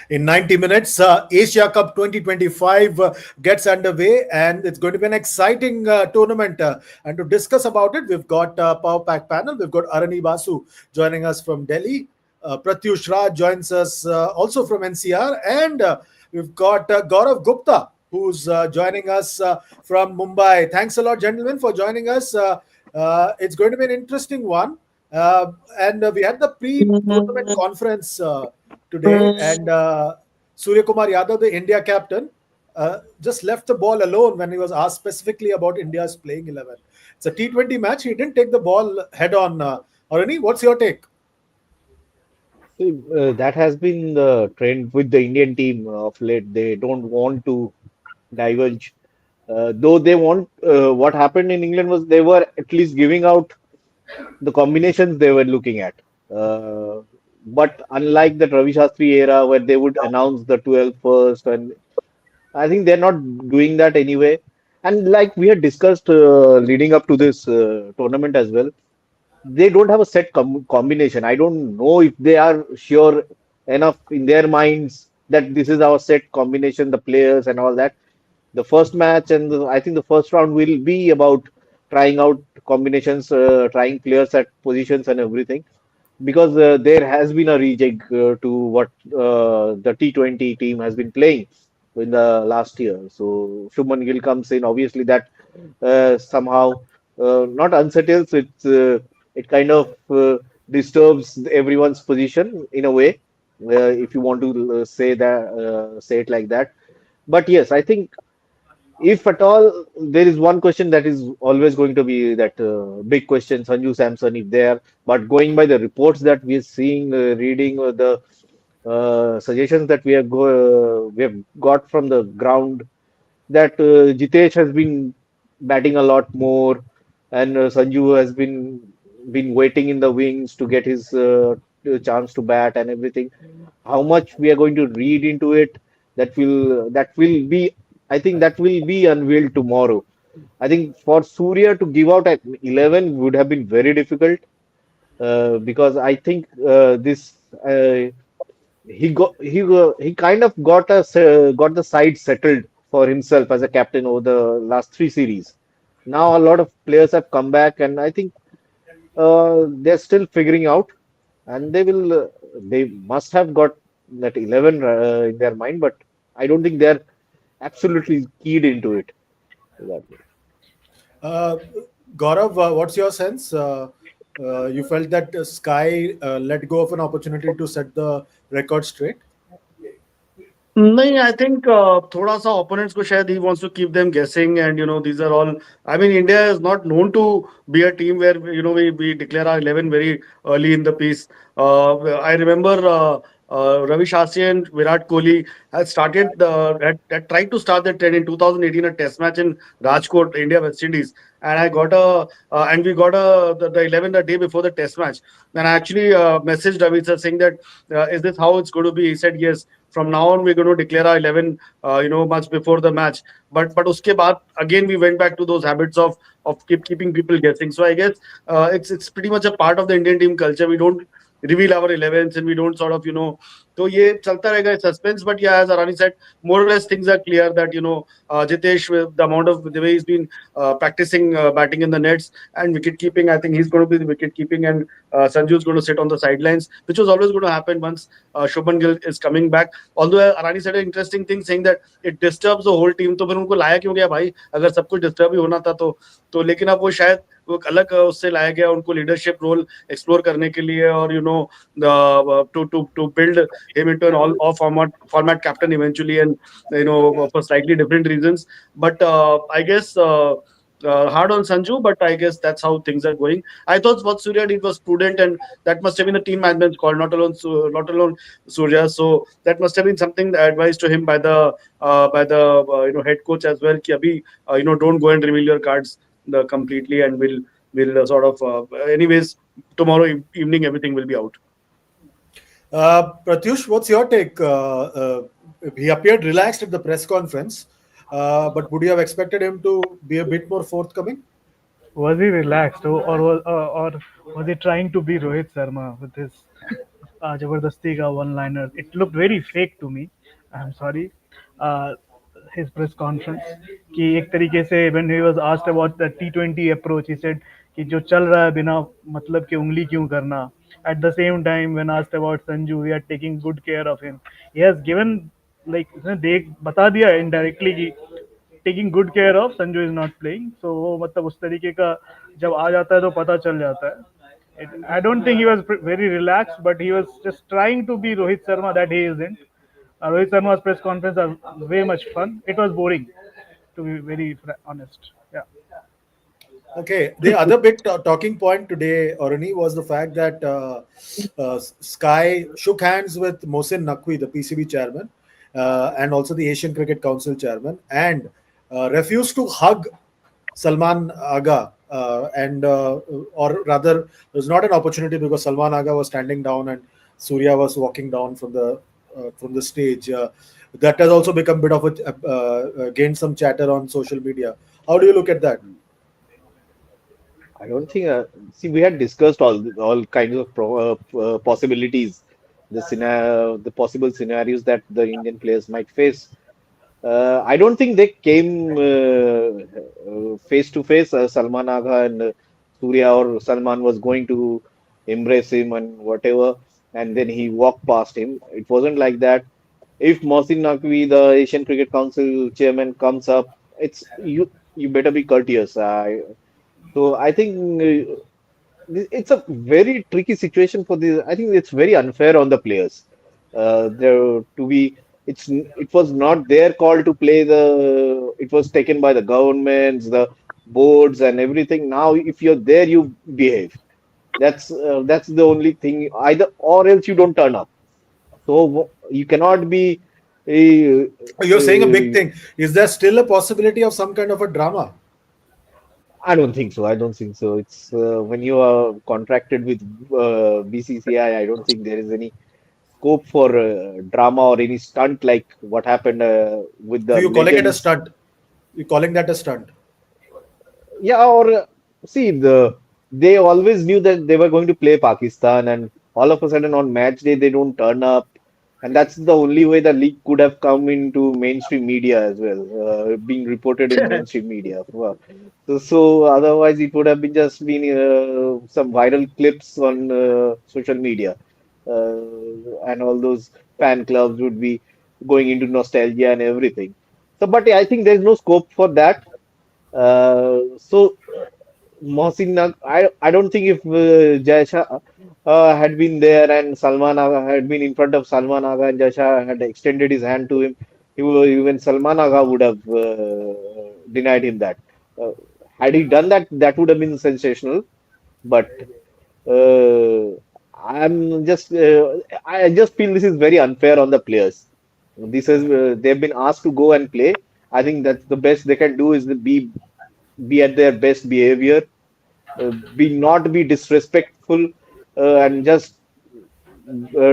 In 90 minutes, Asia Cup 2025 gets underway, and it's going to be an exciting tournament. And to discuss about it, we've got Power Pack panel. We've got Arani Basu joining us from Delhi. Pratyush Raj joins us also from NCR, and we've got Gaurav Gupta, who's joining us from Mumbai. Thanks a lot, gentlemen, for joining us. It's going to be an interesting one. And we had the pre-tournament conference today, and Suryakumar Yadav, the India captain, just left the ball alone when he was asked specifically about India's playing 11. It's a T20 match. He didn't take the ball head on. Arani, what's your take? See, that has been the trend with the Indian team of late. They don't want to diverge. Though they want, what happened in England was they were at least giving out the combinations they were looking at. Uh, but unlike the Ravi Shastri era where they would announce the 12 first, and I think they're not doing that anyway. And like we had discussed leading up to this tournament as well, they don't have a set combination. I don't know if they are sure enough in their minds that this is our set combination, the players and all that. The first match and I think the first round will be about trying out combinations, trying players at positions and everything. Because there has been a rejig to what the T20 team has been playing in the last year. So Shubman Gill comes in. Obviously, that somehow not unsettles. It kind of disturbs everyone's position in a way, if you want to say it like that. But yes, I think if at all, there is one question that is always going to be that big question, Sanju Samson, if there. But going by the reports that we are seeing, reading, the suggestions that we have got from the ground, that Jitesh has been batting a lot more, and Sanju has been waiting in the wings to get his chance to bat and everything. How much we are going to read into it, that will be, I think that will be unveiled tomorrow. I think for Surya to give out at 11 would have been very difficult, because I think this he kind of got the side settled for himself as a captain over the last three series. Now a lot of players have come back, and I think they're still figuring out, and they must have got that 11 in their mind, but I don't think they're absolutely keyed into it that way. Uh, Gaurav, what's your sense? You felt that Sky let go of an opportunity to set the record straight? नहीं, I think थोड़ा सा opponents को शायद he wants to keep them guessing, and these are all. I mean, India is not known to be a team where we declare our 11 very early in the piece. I remember Ravi Shastri and Virat Kohli had tried to start the trend in 2018, a Test match in Rajkot, India West Indies, and we got the 11 the day before the Test match. And I actually messaged Ravi sir saying that is this how it's going to be? He said yes. From now on, we're going to declare our 11, much before the match. But uske baad, again, we went back to those habits of keeping people guessing. So I guess it's pretty much a part of the Indian team culture. We don't reveal our 11s, and we don't sort of. तो ये चलता रहेगा suspense. But yeah, as Arani said, more or less things are clear that Jitesh, with the amount of the way he's been practicing batting in the nets and wicket keeping, I think he's going to be the wicket keeping, and Sanju is going to sit on the sidelines, which was always going to happen once Shubman Gill is coming back. Although Arani said an interesting thing, saying that it disturbs the whole team. तो फिर उनको लाया क्यों गया भाई? अगर सब कुछ डिस्टर्ब ही होना था तो लेकिन अब वो शायद वो एक अलग उससे लाया गया उनको लीडरशिप रोल एक्सप्लोर करने के लिए, और to build him into an all format captain eventually, and for slightly different reasons. But I guess hard on Sanju, but I guess that's how things are going. I thought what Surya did was prudent, and that must have been the team management's call, not alone Surya. So that must have been something advised to him by the head coach as well. कि अभी don't go and reveal your cards completely, and we'll sort of anyways tomorrow evening everything will be out. Pratyush, what's your take? He appeared relaxed at the press conference, but would you have expected him to be a bit more forthcoming? Was he relaxed, or was he trying to be Rohit Sharma with his जबरदस्ती का one liner. It looked very fake to me. I'm sorry. Uh, his press conference कि एक तरीके से when he was asked about the T20 approach, he said कि जो चल रहा है बिना मतलब के उंगली क्यों करना. At the same time, when asked about Sanju, we are taking good care of him. He has given like उसने देख बता दिया indirectly कि taking good care of Sanju is not playing. So वो मतलब उस तरीके का जब आ जाता है तो पता चल जाता है. I don't think he was very relaxed, but he was just trying to be Rohit Sharma that he isn't. Rohit Sharma's press conference are way much fun. It was boring, to be very honest. Yeah. Okay, the other big talking point today, Orani, was the fact that Sky shook hands with Mohsin Naqvi, the PCB chairman, and also the Asian Cricket Council chairman, and refused to hug Salman Aga. Or rather, it was not an opportunity because Salman Aga was standing down and Surya was walking down from the stage. That has also become a bit of gained some chatter on social media. How do you look at that? I don't think. See, we had discussed all kinds of possibilities, the possible scenarios that the Indian players might face. I don't think they came face to face. Salman Agha and Surya or Salman was going to embrace him and whatever, and then he walked past him. It wasn't like that. If Mohsin Naqvi, the Asian Cricket Council chairman, comes up, it's you. You better be courteous. I think it's a very tricky situation for the. I think it's very unfair on the players. There to be, it was not their call to play the. It was taken by the governments, the boards, and everything. Now, if you're there, you behave. That's the only thing. Either or else you don't turn up. So you cannot be. Uh, You're saying a big uh, thing. Is there still a possibility of some kind of a drama? I don't think so. I don't think so. It's when you are contracted with BCCI, I don't think there is any scope for drama or any stunt like what happened with So the you're calling it a legends. stunt. You're calling that a stunt. Yeah, or see they always knew that they were going to play Pakistan, and all of a sudden on match day they don't turn up, and that's the only way the league could have come into mainstream media as well, being reported in mainstream media. Wow. So otherwise it would have been just been some viral clips on social media, and all those fan clubs would be going into nostalgia and everything. So, but I think there's no scope for that. So Mohsin I don't think if Jai Shah had been there and Salman Agha had been in front of Salman Agha and Jai Shah had extended his hand to him, even Salman Agha would have denied him that. Uh, had he done that, that would have been sensational. But uh, I'm just, I just feel this is very unfair on the players. This is they've been asked to go and play. I think that's the best they can do is be at their best behavior, be not be disrespectful, and just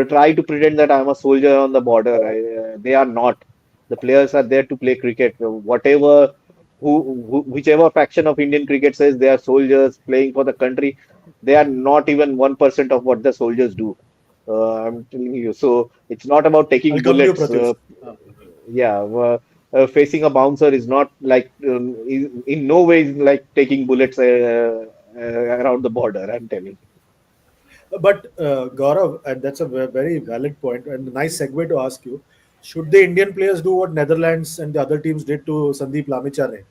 try to pretend that I'm a soldier on the border. They are not. The players are there to play cricket. Whichever faction of Indian cricket says they are soldiers playing for the country, they are not even 1% of what the soldiers do. I'm telling you. So it's not about I'll taking come to you, bullets. Pratyush. Yeah, facing a bouncer is not like in no way is like taking bullets around the border. I'm telling. But Gaurav, and that's a very valid point and a nice segue to ask you: should the Indian players do what Netherlands and the other teams did to Sandeep Lamichhane,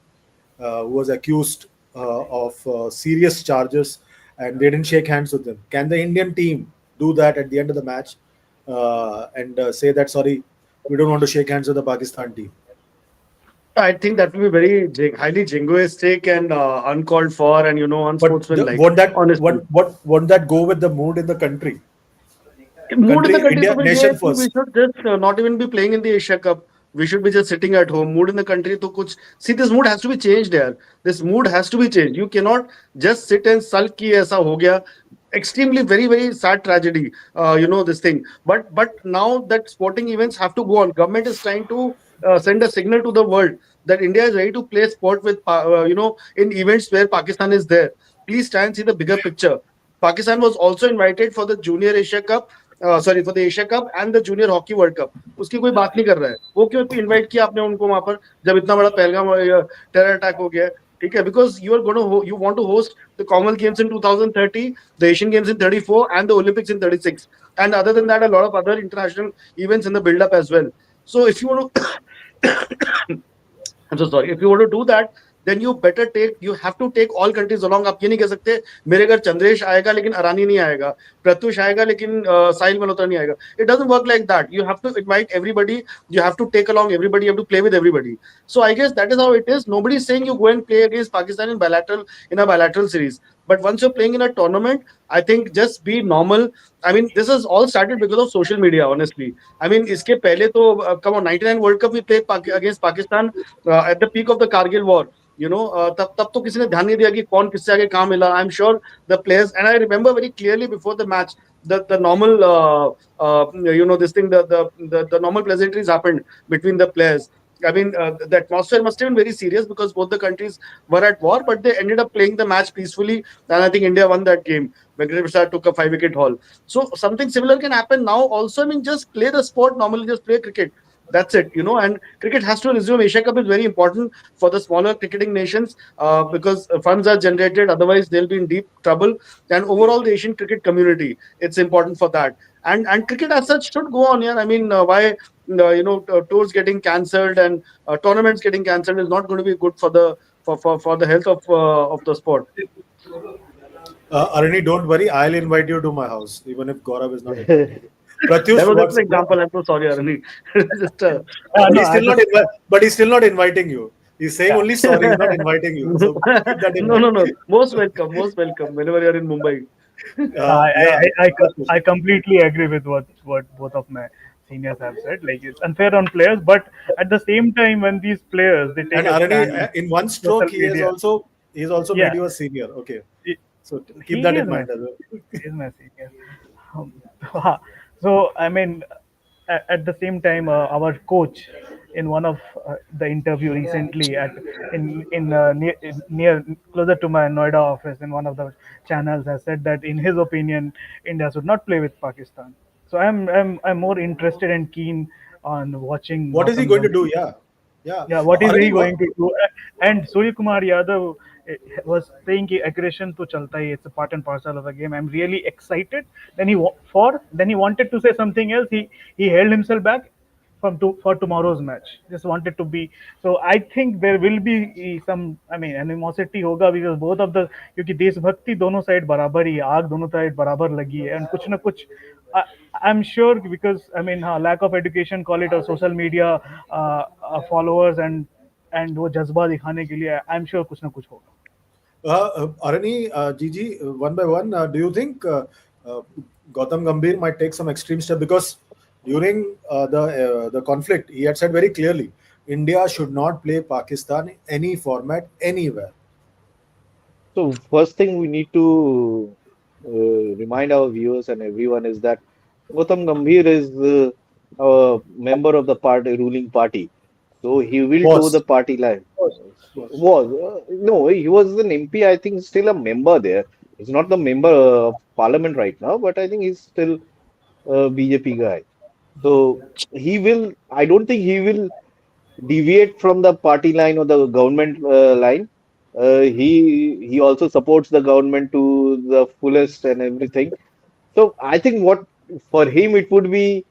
who was accused of serious charges, and they didn't shake hands with him? Can the Indian team do that at the end of the match and say that sorry, we don't want to shake hands with the Pakistan team? I think that will be very highly jingoistic and uncalled for and But unsportsmanlike. won't that Honestly, won't that go with the mood in the country? mood in the Country, country to India, be nation great. We first. should just not even be playing in the Asia Cup. We should be just sitting at home. Mood in the country to kuch. See, this mood has to be changed here. This mood has to be changed. You cannot just sit and sulk ki aisa ho gaya. Extremely very sad tragedy. This thing. But now that sporting events have to go on. Government is trying to send a signal to the world that India is ready to play sport with in events where Pakistan is there. Please try and see the bigger picture. Pakistan was also invited for the Junior Asia Cup sorry for the Asia cup and the junior hockey world cup, उसकी कोई बात नहीं कर रहा है। वो क्यों invite किया आपने उनको वहां पर, जब इतना बड़ा पहलगाम टेरर अटैक हो गया है? ठीक है, because you are gonna you want to host the Commonwealth Games in 2030, the Asian Games in 34 and the Olympics in 36, and other than that a lot of other international events in the build up as well. So if you want to I'm so sorry. If you want to do that, then you better take, you have to take all countries along. आप ये नहीं कह सकते मेरे घर चंद्रेश आएगा लेकिन अरानी नहीं आएगा, प्रत्युष आएगा लेकिन साहिल मल्होत्रा नहीं आएगा. It doesn't work like that. You have to invite everybody. You have to take along everybody. You have to play with everybody. So I guess that is how it is. Nobody is saying you go and play against Pakistan in a bilateral series. But once you're playing in a tournament, I think just be normal. I mean, this has all started because of social media, honestly. I mean, इसके पहले तो come on, 99 World Cup we played against Pakistan at the peak of the Kargil war. तब तो किसी ने ध्यान नहीं दिया कि कौन किससे आगे कहाँ मिला. I am sure the players, and I remember very clearly before the match, the normal this thing, the normal pleasantries happened between the players. I mean, the atmosphere must have been very serious because both the countries were at war, but they ended up playing the match peacefully, and I think India won that game. Venkatesh Prasad took a 5-wicket haul. So something similar can happen now also. I mean, just play the sport normally, just play cricket. That's it, and cricket has to resume. Asia Cup is very important for the smaller cricketing nations because funds are generated. Otherwise, they'll be in deep trouble. And overall, the Asian cricket community, it's important for that. And cricket as such should go on. Yeah, I mean, why tours getting cancelled and tournaments getting cancelled is not going to be good for the health of the sport. Arani, don't worry. I'll invite you to my house, even if Gaurav is not inviting So you. That Pratyush, was just what's an example. I'm so sorry, Arani. Just but No, he's still not but he's still not inviting you. He's saying yeah. only sorry. He's not inviting you. So keep that in no, mind. no, no. Most welcome. Most welcome. Whenever you're in Mumbai. I, Yeah, I, I, Pratyush. I completely agree with what both of my seniors have said. Like it's unfair on players, but at the same time, when these players they take And a Arani, stand on in one stroke, social media, he's also made yeah, you a senior. Okay, he, so keep he that is in my mind as well. he is my senior. Um, so I mean, at the same time, our coach in one of the interview recently at near closer to my Noida office in one of the channels has said that in his opinion India should not play with Pakistan. So I'm more interested and keen on watching What is he Gautam going to Gambhir. do? Yeah, yeah. Yeah, what is he Arani, going to do? And Suryakumar Yadav was saying कि aggression तो चलता ही, it's a part and parcel of the game. I'm really excited. Then he wanted to say something else. He held himself back for tomorrow's match. Just wanted to be. So I think there will be some, I mean, animosity होगा because both of the, क्योंकि देशभक्ति दोनों side बराबर ही है, आग दोनों side बराबर लगी है, and कुछ ना कुछ I, I'm sure because I mean lack of education, call it, or social media followers and वो जज्बा दिखाने के लिए I'm sure कुछ ना कुछ होगा. Arani, Gigi, one by one, do you think uh, Gautam Gambhir might take some extreme step? Because during the conflict, he had said very clearly, India should not play Pakistan in any format anywhere. first thing we need to remind our viewers and everyone is that Gautam Gambhir is a member of the party ruling party, so he will toe the Was, party line. was. Was no, he was an MP. I think still a member there. He's not the member of parliament right now, but I think he's still a BJP guy. So he will. I don't think he will deviate from the party line or the government line. He also supports the government to the fullest and everything. So I think what for him it would be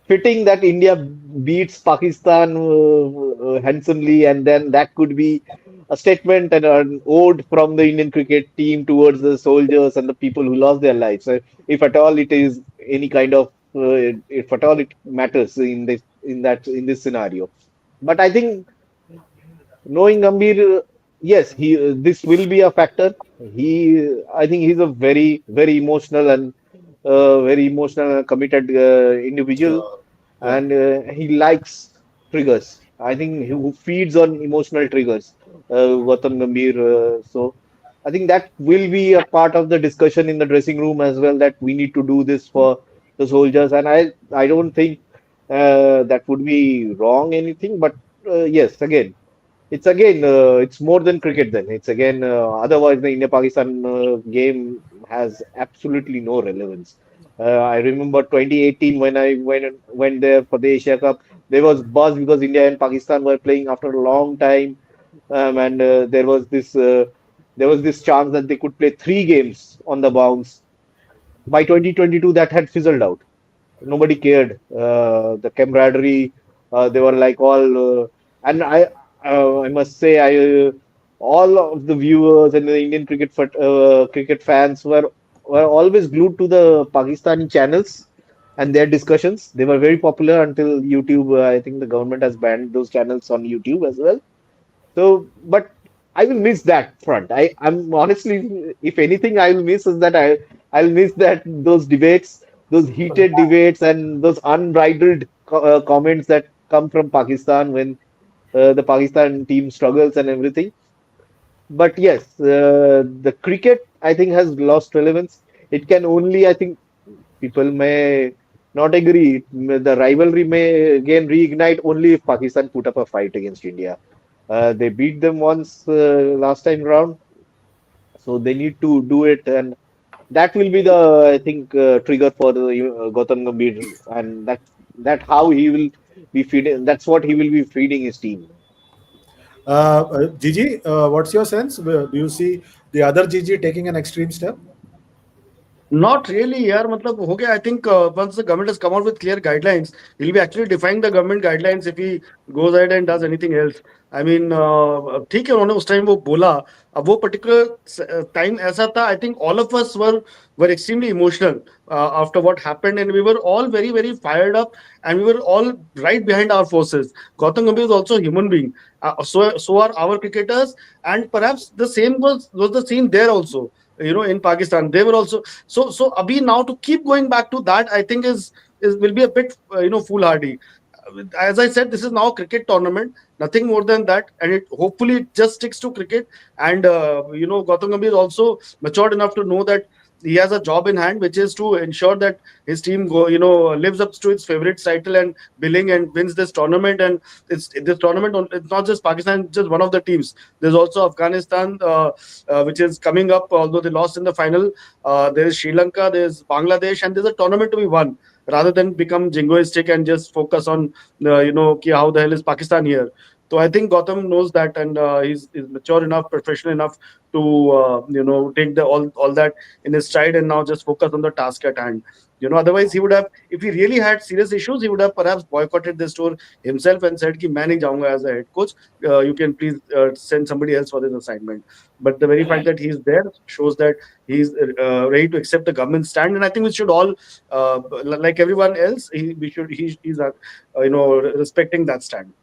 fitting that India beats Pakistan handsomely, and then that could be a statement and an ode from the Indian cricket team towards the soldiers and the people who lost their lives. If at all it is any kind of, if at all it matters in this scenario. But I think knowing Gambhir, yes, he this will be a factor. I think he's a very emotional and very emotional and committed individual, Yeah, yeah. and he likes triggers. I think he who feeds on emotional triggers, Gautam Gambhir. So I think that will be a part of the discussion in the dressing room as well. That we need to do this for the soldiers, and I don't think that would be wrong anything. But yes, again, it's more than cricket then. It's again, otherwise the India-Pakistan game has absolutely no relevance. I remember 2018 when I went there for the Asia Cup. There was buzz because India and Pakistan were playing after a long time, and there was this chance that they could play 3 games on the bounce. By 2022, that had fizzled out. Nobody cared. The camaraderie, they were like and I must say, all of the viewers and the Indian cricket fans were always glued to the Pakistani channels and their discussions. They were very popular until YouTube. I think the government has banned those channels on YouTube as well. So, but I will miss that front. I'm honestly, if anything, I will miss is that I'll miss that those debates, those heated debates, and those unbridled comments that come from Pakistan when the Pakistan team struggles and everything. But yes, the cricket I think has lost relevance. It can only, I think, people may not agree. The rivalry may again reignite only if Pakistan put up a fight against India. They beat them once last time round, so they need to do it, and that will be the I think trigger for the Gautam Gambhir, and that how he will be feeding. That's what he will be feeding his team. Gigi, what's your sense? Do you see the other Gigi taking an extreme step? Not really, यार मतलब हो गया. I think once the government has come out with clear guidelines, he'll be actually defying the government guidelines if he goes ahead and does anything else. I mean, ठीक है उन्होंने उस time वो बोला. अब वो particular time ऐसा था. I think all of us were extremely emotional after what happened, and we were all very very fired up, and we were all right behind our forces. Gautam Gambhir is also a human being. So are our cricketers, and perhaps the same was the scene there also. In Pakistan, they were also so Abhi, now to keep going back to that, I think is will be a bit foolhardy. As I said, this is now a cricket tournament, nothing more than that, and it hopefully it just sticks to cricket. And Gautam Gambhir is also matured enough to know that he has a job in hand, which is to ensure that his team lives up to its favorite title and billing and wins this tournament. And it's this tournament. It's not just Pakistan, just one of the teams. There's also Afghanistan, which is coming up. Although they lost in the final, there is Sri Lanka, there's Bangladesh, and there's a tournament to be won. Rather than become jingoistic and just focus on how the hell is Pakistan here. So I think Gotham knows that, and he's mature enough, professional enough to take the all that in his stride and now just focus on the task at hand. Otherwise he would have, if he really had serious issues, he would have perhaps boycotted this tour himself and said, "Ki main nahi jaunga as a head coach. You can please send somebody else for this assignment." But the very fact that he's there shows that he's ready to accept the government stand, and I think we should all, like everyone else, he's respecting that stand.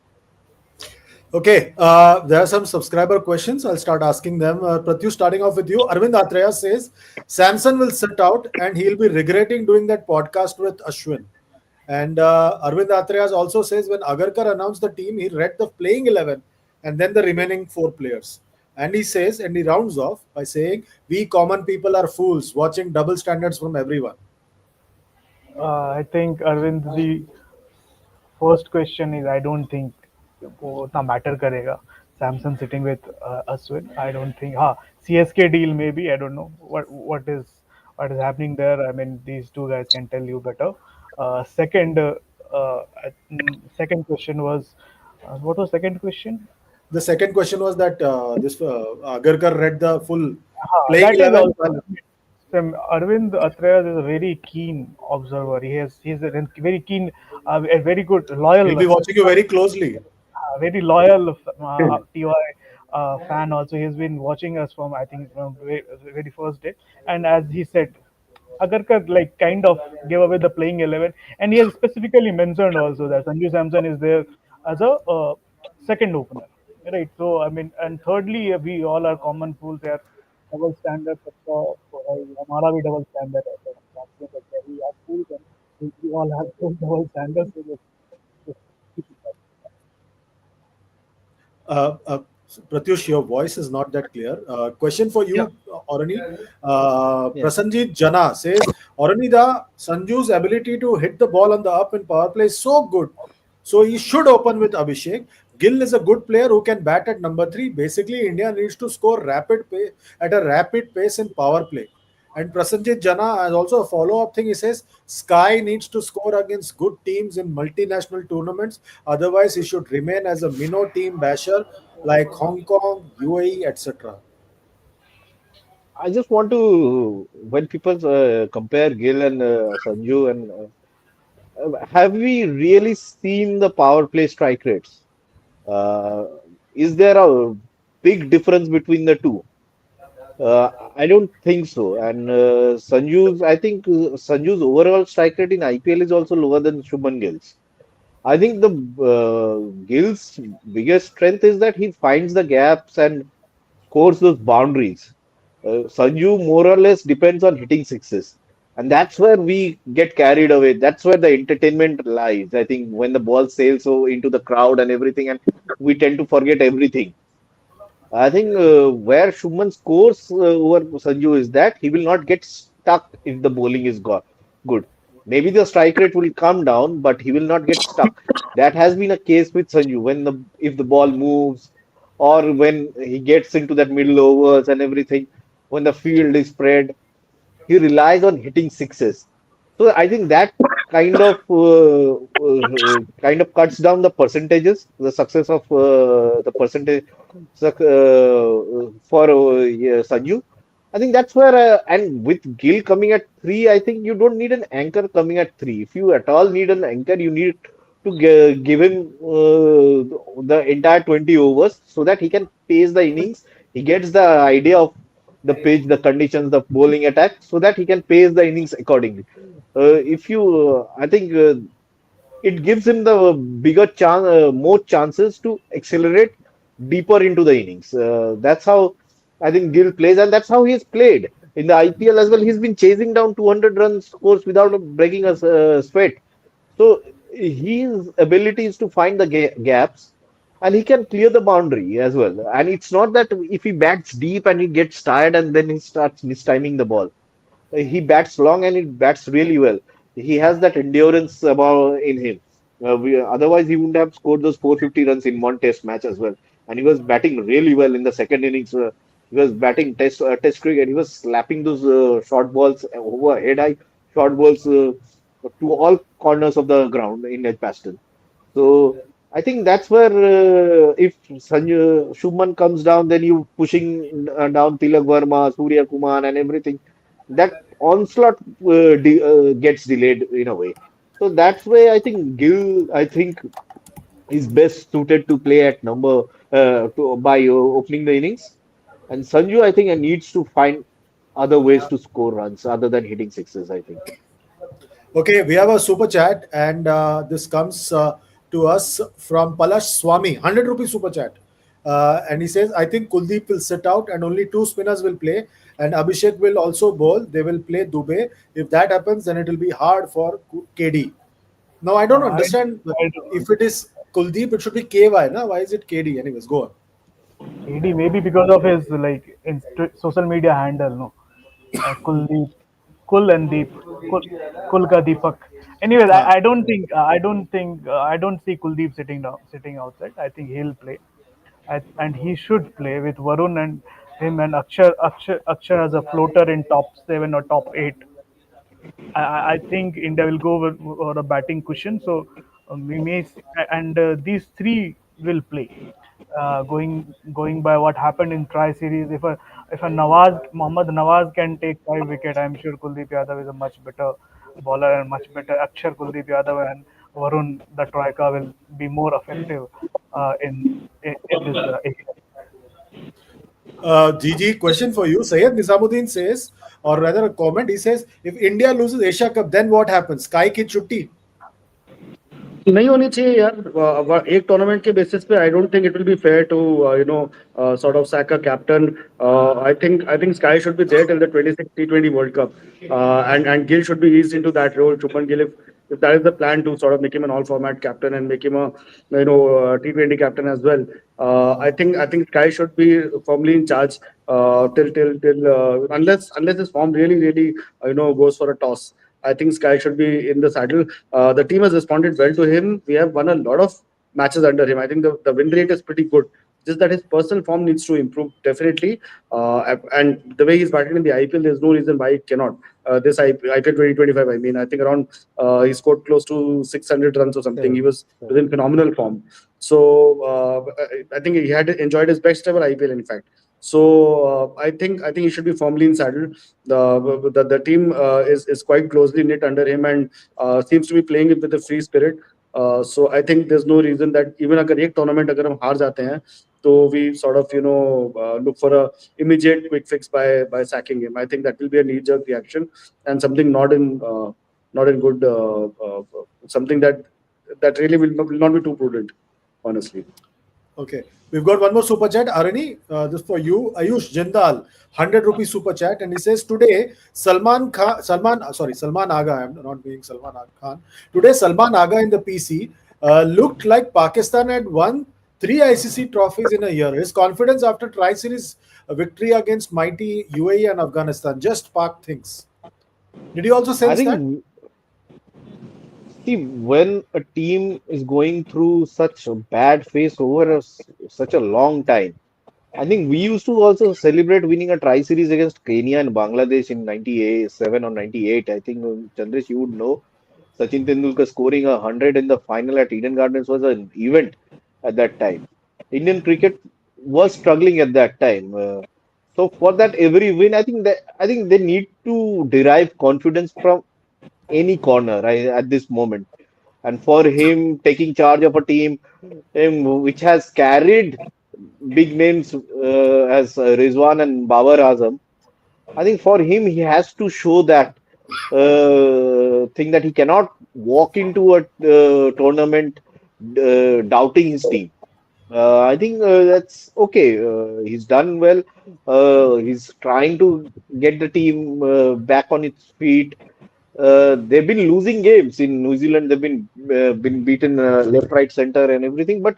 Okay, there are some subscriber questions. I'll start asking them. Pratyush, starting off with you. Arvind Atreya says Samson will sit out and he'll be regretting doing that podcast with Ashwin. And Arvind Atreya also says when Agarkar announced the team, he read the playing 11 and then the remaining 4 players. And he says, and he rounds off by saying, "We common people are fools watching double standards from everyone." I think Arvind, the first question is I don't think वो उतना matter करेगा. Samson sitting with Ashwin. I don't think. CSK deal maybe. I don't know what is happening there. I mean, these two guys can tell you better. Second question was what was second question? The second question was that this Agarkar read the full playing That is 11. also. Arvind Atreya is a very keen observer. He's a very keen, a very good He'll loyal, be watching you very closely. very loyal TY fan. Also, he's been watching us from I think from very first day. And as he said, Agarkar like kind of gave away the playing 11, and he has specifically mentioned also that Sanju Samson is there as a second opener, right? So I mean, and thirdly, we all are common fools here. Double standard, हमारा भी double standard है. So we are fools and we all have those double standards. So just Pratyush, your voice is not that clear. Question for Yeah. you, Orani. Yeah. Prasanjit Jana says, Oranida, Sanju's ability to hit the ball on the up in power play is so good. So he should open with Abhishek. Gill is a good player who can bat at number 3. Basically, India needs to score at a rapid pace in power play. And Prasenjit Jana has also a follow-up thing. He says Sky needs to score against good teams in multinational tournaments. Otherwise, he should remain as a minnow team basher like Hong Kong, UAE, etc. I just want to, when people compare Gill and Sanju, and have we really seen the power play strike rates? Uh, is there a big difference between the two? I don't think so. And I think Sanju's overall strike rate in IPL is also lower than Shubman Gill's. I think the Gill's biggest strength is that he finds the gaps and scores those boundaries. Sanju more or less depends on hitting sixes. And that's where we get carried away. That's where the entertainment lies. I think when the ball sails so into the crowd and everything, and we tend to forget everything. I think where Shubman scores over Sanju is that he will not get stuck if the bowling is good. Maybe the strike rate will come down, but he will not get stuck. That has been a case with Sanju when the if the ball moves or when he gets into that middle overs and everything, when the field is spread, he relies on hitting sixes. So I think that kind of cuts down the percentages, the success of the percentage for yeah, Sanju. I think that's where, and with Gill coming at three, I think you don't need an anchor coming at three. If you at all need an anchor, you need to give him the entire 20 overs so that he can pace the innings. He gets the idea of the pitch, the conditions, the bowling attack, so that he can pace the innings accordingly. If you, I think it gives him the bigger chance, more chances to accelerate deeper into the innings. That's how I think Gill plays, and that's how he's played in the IPL as well. He's been chasing down 200 run scores without breaking a sweat. So his ability is to find the gaps, and he can clear the boundary as well. And it's not that if he bats deep and he gets tired and then he starts mistiming the ball. He bats long and he bats really well. He has that endurance about in him. Otherwise, he wouldn't have scored those 450 runs in one test match as well. And he was batting really well in the second innings. He was batting test cricket. He was slapping those short balls over head high, short balls to all corners of the ground in Edgbaston. So I think that's where if Sanju Shubman comes down, then you pushing down Tilak Verma, Surya Kumar, and everything. That onslaught gets delayed in a way. So that's why I think Gill, I think, is best suited to play at number by opening the innings. And Sanju, I think, needs to find other ways to score runs other than hitting sixes, I think. Okay, we have a super chat, and this comes to us from Palash Swami, 100 rupee super chat. And he says, I think Kuldeep will sit out and only two spinners will play, and Abhishek will also bowl. They will play Dubey. If that happens, then it will be hard for KD. Now, I don't understand I don't if it is Kuldeep, it should be KY. Na? Why is it KD? Anyways, go on. AD maybe because of his like social media handle, no. Kuldeep, Kul and Deep, Kul ka Deepak. Anyways, Ah. I don't see Kuldeep sitting outside. I think he'll play, and he should play with Varun and him and Akshar as a floater in top seven or top eight. I think India will go over a batting cushion. So we may and these three will play. Going by what happened in Tri Series, if a Mohammad Nawaz can take 5 wicket, I'm sure Kuldeep Yadav is a much better bowler and much better. Akshar Kuldeep Yadav and Varun the Troika will be more effective in this area. Gigi, question for you. Sayed Nizamuddin says, or rather a comment, he says, if India loses Asia Cup, then what happens? Sky ki chutti. नहीं होनी चाहिए यार एक tournament के basis पे I don't think it will be fair to sort of sack a captain. I think Sky should be there till the 26 T20 World Cup, and Gill should be eased into that role. Shubman Gill, if that is the plan to sort of make him an all format captain and make him a T20 captain as well. I think Sky should be firmly in charge till unless his form really goes for a toss. I think Sky should be in the saddle. The team has responded well to him. We have won a lot of matches under him. I think the win rate is pretty good. Just that his personal form needs to improve definitely. And the way he's batting in the IPL, there's no reason why it cannot. This IPL 2025, I mean, I think around he scored close to 600 runs or something. He Seven, was within seven. phenomenal form. So I think he had enjoyed his best ever IPL, in fact. So I think he should be firmly in saddle. The team is quite closely knit under him, and seems to be playing it with a free spirit. So I think there's no reason that even अगर एक tournament अगर हम हार जाते हैं तो we sort of look for a immediate quick fix by sacking him. I think that will be a knee jerk reaction and something not in good something that really will not be too prudent, honestly. Okay. We've got one more super chat. Arani, this for you. Ayush Jindal, 100 rupees super chat. And he says, today, Salman Aga, I'm not being Salman Aga Khan. Today, Salman Aga in the PC looked like Pakistan had won three ICC trophies in a year. His confidence after tri-series victory against mighty UAE and Afghanistan just sparked things. Did you also I sense that? think, see, when a team is going through such a bad phase over such a long time, I think we used to also celebrate winning a tri-series against Kenya and Bangladesh in 97 or 98. I think, Chandresh, you would know, Sachin Tendulkar scoring 100 in the final at Eden Gardens was an event at that time. Indian cricket was struggling at that time. So for that every win, I think they need to derive confidence from any corner at this moment. And for him taking charge of a team which has carried big names as Rizwan and Babar Azam, I think for him he has to show that thing that he cannot walk into a tournament doubting his team. I think that's okay. He's done well. He's trying to get the team back on its feet. They've been losing games in New Zealand. They've been beaten left, right, center, and everything. But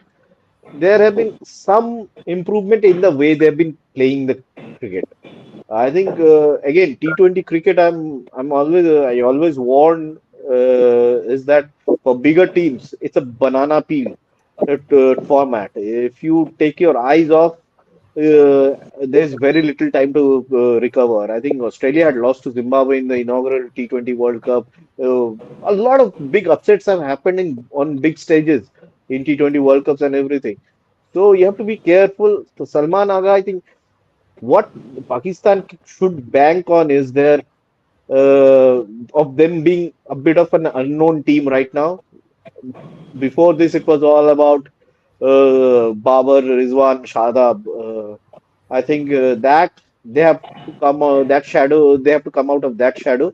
there have been some improvement in the way they've been playing the cricket. I think again T20 cricket. I always warn is that for bigger teams it's a banana peel format. If you take your eyes off, there's very little time to recover. I think Australia had lost to Zimbabwe in the inaugural T20 World Cup. Uh, a lot of big upsets have happened on big stages in T20 World Cups and everything. So you have to be careful. So Salman Agha, I think what Pakistan should bank on is their of them being a bit of an unknown team right now. Before this, it was all about Babar, Rizwan, Shadab. I think that they have to come that shadow. They have to come out of that shadow.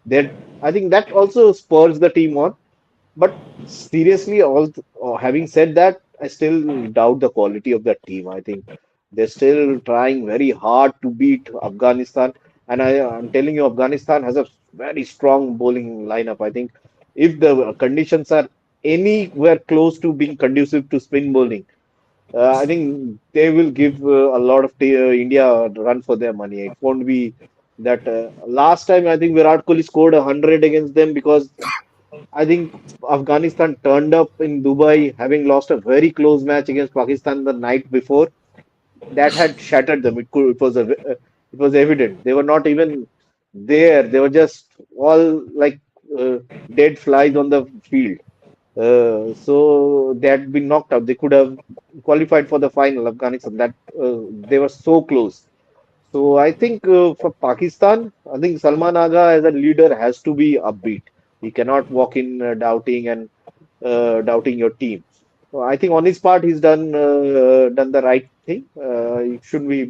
That I think that also spurs the team on. But seriously, having said that, I still doubt the quality of that team. I think they're still trying very hard to beat Afghanistan. And I'm telling you, Afghanistan has a very strong bowling lineup. I think if the conditions are anywhere close to being conducive to spin bowling, I think they will give a lot of India a run for their money. It won't be that last time I think Virat Kohli scored 100 against them because I think Afghanistan turned up in Dubai, having lost a very close match against Pakistan the night before. That had shattered them. It was evident. They were not even there. They were just all like uh, dead flies on the field. So they had been knocked out. They could have qualified for the final, Afghanistan. That they were so close. So I think for Pakistan, I think Salman Agha as a leader has to be upbeat. He cannot walk in doubting and doubting your team. So I think on his part, he's done the right thing. He shouldn't be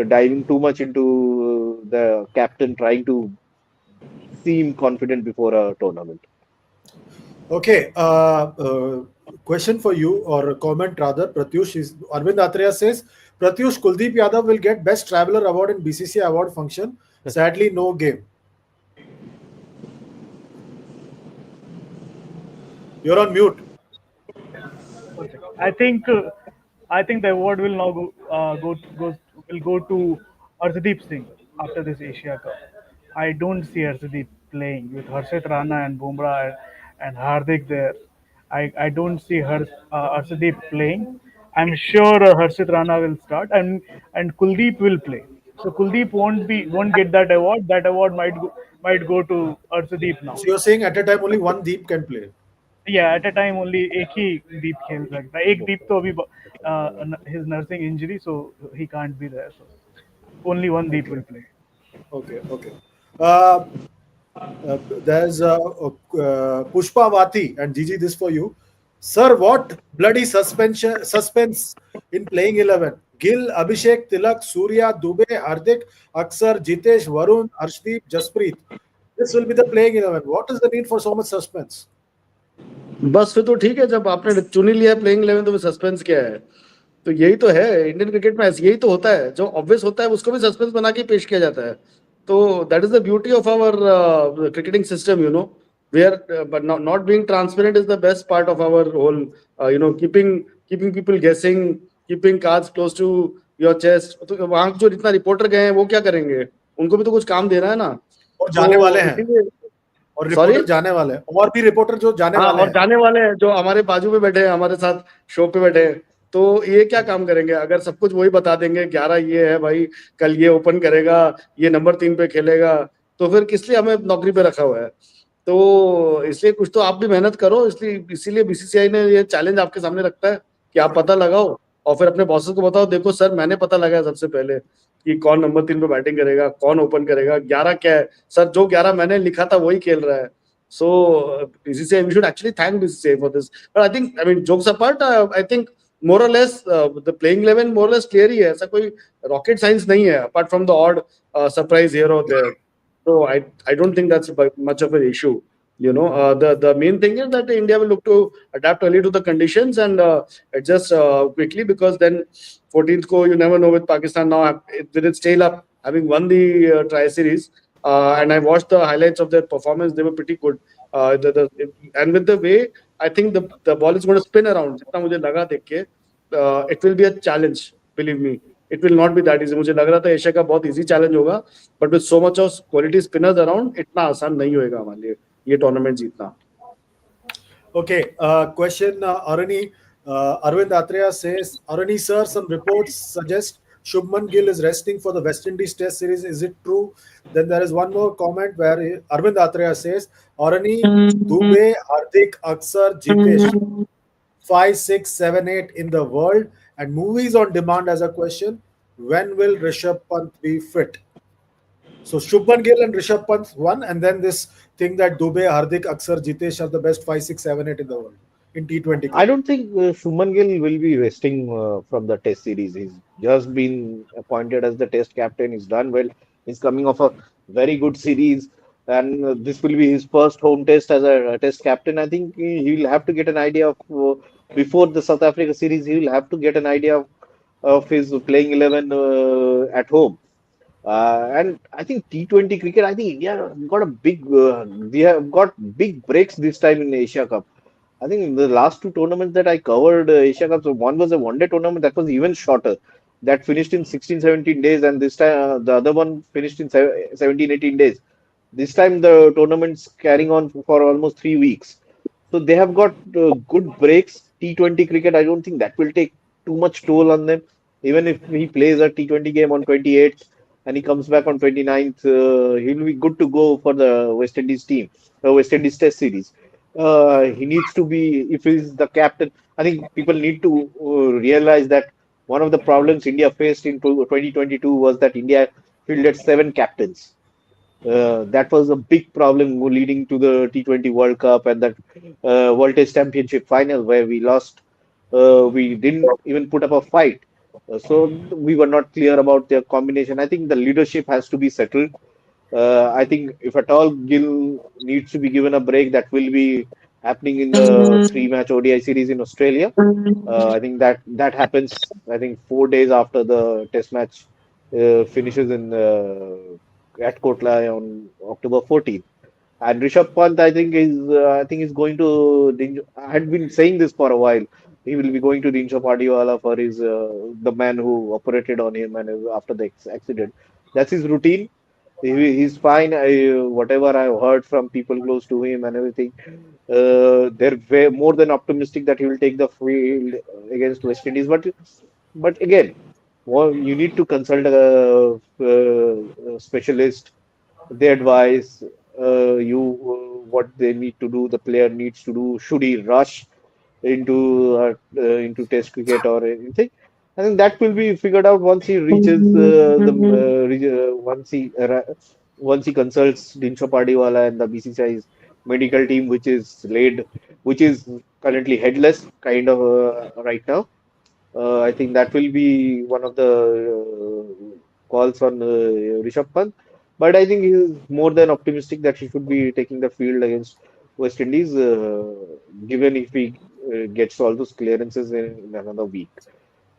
diving too much into the captain trying to seem confident before a tournament. Okay. Question for you, or a comment rather. Pratyush is Arvind Atreya says Pratyush Kuldeep Yadav will get Best Traveler Award in BCCI award function. Sadly, no game. You're on mute. One second. I think the award will now go to Arshdeep Singh after this Asia Cup. I don't see Arshdeep playing with Harshit Rana and Bumrah and Hardik there. I don't see Arshdeep playing, I'm sure Harshit Rana will start, and Kuldeep will play. So Kuldeep won't get that award. That award might go to Arshdeep now. So you're saying at a time only one Deep can play. Yeah, at a time only एक ही दीप खेल सकता है. एक दीप तो अभी his nursing injury, so he can't be there. So only one deep Okay, will play. okay, okay. Uh, there's Pushpa Vati and Gigi. This for you, sir. What bloody suspense in playing 11? Gill, Abhishek, Tilak, Surya, Dubey, Hardik, Aksar, Jitesh, Varun, Arshdeep, Jasprit. This will be the playing 11. What is the need for so much suspense? बस फिर तो ठीक है, जब आपने चुन ही लिया playing 11 तो सस्पेंस क्या है? तो यही तो है इंडियन क्रिकेट में, यही तो होता है, जो ऑब्वियस होता है उसको भी सस्पेंस बना के पेश किया जाता है. तो that is the beauty of our cricketing system, you know, where but not being transparent is the best part of our whole, you know, keeping people guessing, keeping cards close to your chest. तो वहां जो जितना reporter गए हैं वो क्या करेंगे? उनको भी तो कुछ काम देना है ना. और जाने वाले तो हैं, इसीलिए, और सॉरी, रिपोर्टर जाने वाले हैं, और भी रिपोर्टर जो जाने हाँ, वाले और हैं. जाने वाले हैं जो हमारे बाजू में बैठे हैं, हमारे साथ शो पे बैठे हैं. तो ये क्या काम करेंगे अगर सब कुछ वही बता देंगे? 11 ये है भाई, कल ये ओपन करेगा, ये नंबर 3 पे खेलेगा, तो फिर किस लिए हमें नौकरी पे रखा हुआ है? तो इसलिए कुछ तो आप भी मेहनत करो. इसीलिए बीसीसीआई ने ये चैलेंज आपके सामने रखता है कि आप पता लगाओ और फिर अपने बॉसेस को बताओ, देखो सर मैंने पता लगाया सबसे पहले कि कौन नंबर 3 पे बैटिंग करेगा, कौन ओपन करेगा, 11 क्या है सर, जो 11 मैंने लिखा था वही खेल रहा है. So BCCI, we should actually thank BCCI for this. But I think, I mean, jokes apart, I think more or less the playing 11 more or less clear ही है. ऐसा कोई rocket science नहीं है, apart from the odd surprise here or there. So I don't think that's much of an issue. You know, the main thing is that India will look to adapt early to the conditions and adjust quickly, because then 14th ko you never know with Pakistan now with its tail up, having won the tri series. And I watched the highlights of their performance. They were pretty good. And with the way I think the ball is going to spin around, जितना मुझे लगा देख के, it will be a challenge. Believe me, it will not be that easy. मुझे लग रहा था Asia का बहुत easy challenge होगा, but with so much of quality spinners around, इतना आसान नहीं होएगा हमारे लिए ये tournament जीतना. Okay, question, Arani. Arvind Atreya says, Arani sir, some reports suggest Shubman Gill is resting for the West Indies Test series. Is it true? Then there is one more comment where Arvind Atreya says, Arani, Dubey, Hardik, Aksar, Jitesh, 5, 6, 7, 8 in the world, and movies on demand as a question. When will Rishabh Pant be fit? So Shubman Gill and Rishabh Pant one, and then this thing that Dubey, Hardik, Aksar, Jitesh are the best 5, 6, 7, 8 in the world in T20 I cricket. don't think Shuman Gill will be resting from the Test series. He's just been appointed as the Test captain. He's done well. He's coming off a very good series, and this will be his first home Test as a Test captain. I think he will have to get an idea of before the South Africa series. He will have to get an idea of his playing 11 at home. And I think T20 cricket, I think India got a we have got big breaks this time in Asia Cup. I think in the last two tournaments that I covered Asia Cup, so one was a one-day tournament that was even shorter, that finished in 16, 17 days, and this time the other one finished in 17, 18 days. This time the tournament's carrying on for almost 3 weeks. So they have got good breaks. T20 cricket, I don't think that will take too much toll on them. Even if he plays a T20 game on 28th and he comes back on 29th, he'll be good to go for the West Indies team, the West Indies Test series. He needs to be, if he's the captain, I think people need to realize that one of the problems India faced in 2022 was that India fielded seven captains. That was a big problem leading to the T20 World Cup and that World Test Championship final where we lost. We didn't even put up a fight. So we were not clear about their combination. I think the leadership has to be settled. I think if at all Gill needs to be given a break, that will be happening in the three-match ODI series in Australia. I think that happens. I think 4 days after the Test match finishes in at Kotla on October 14th. And Rishabh Pant, I think is going to. I had been saying this for a while. He will be going to Dinshaw Padiwala for his the man who operated on him and after the accident. That's his routine. He's fine. Whatever I've heard from people close to him and everything, They're more than optimistic that he will take the field against West Indies. But again, well, you need to consult a specialist. They advise you what they need to do. The player needs to do. Should he rush into Test cricket or anything? I think that will be figured out once he reaches once he consults Dinshaw Padiwala and the BCCI's medical team, which is currently headless kind of right now. I think that will be one of the calls on Rishabh Pant. But I think he is more than optimistic that he should be taking the field against West Indies, given if he gets all those clearances in another week.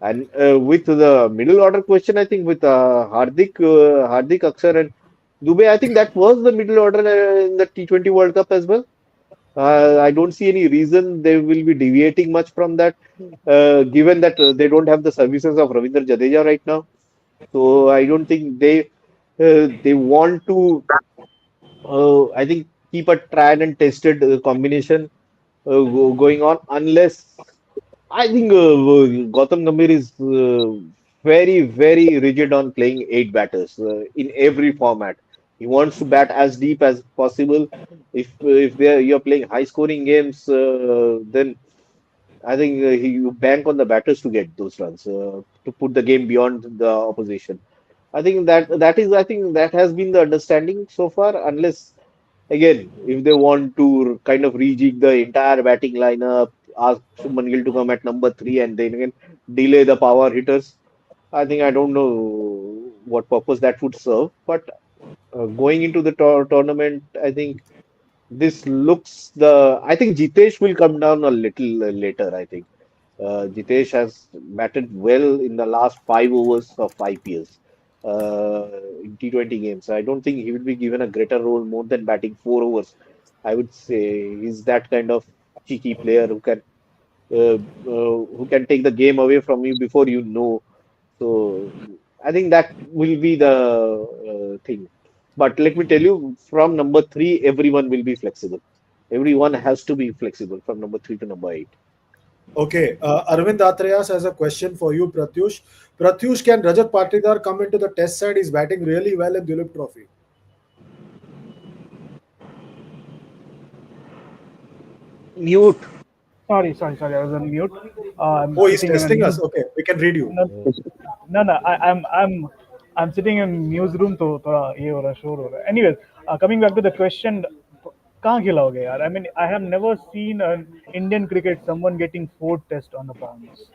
And with the middle order question, I think with Hardik, Akshar, and Dubey, I think that was the middle order in the T20 World Cup as well. I don't see any reason they will be deviating much from that, given that they don't have the services of Ravindra Jadeja right now. So I don't think they want to. I think keep a tried and tested combination going on, unless I think Gautam Gambhir is very rigid on playing eight batters in every format. He wants to bat as deep as possible. If you're playing high scoring games, then I think you bank on the batters to get those runs to put the game beyond the opposition. I think that has been the understanding so far. Unless again, if they want to kind of rejig the entire batting lineup, ask Shubman Gill to come at number three, and then again delay the power hitters. I don't know what purpose that would serve. But going into the tournament, I think this looks the. I think Jitesh will come down a little later. I think Jitesh has batted well in the last 5 overs of IPLs in T20 games. I don't think he will be given a greater role more than batting 4 overs. I would say he's that kind of cheeky player who can take the game away from you before you know. So I think that will be the thing. But let me tell you, from number three, everyone will be flexible. Everyone has to be flexible from number three to number eight. Okay, Arvind Atrayas has a question for you, Pratyush. Pratyush, can Rajat Patidar come into the test side? He's batting really well in Dulip Trophy. Mute. Sorry. I was on mute. I'm Oh, he's sitting in a testing us. news. Okay, we can read you. No, no. I'm sitting in newsroom तो थोड़ा ये हो रहा शोर हो रहा है. Anyways, coming back to the question, कहाँ खिलाओगे यार? I mean, I have never seen an Indian cricket someone getting four test on the bounce.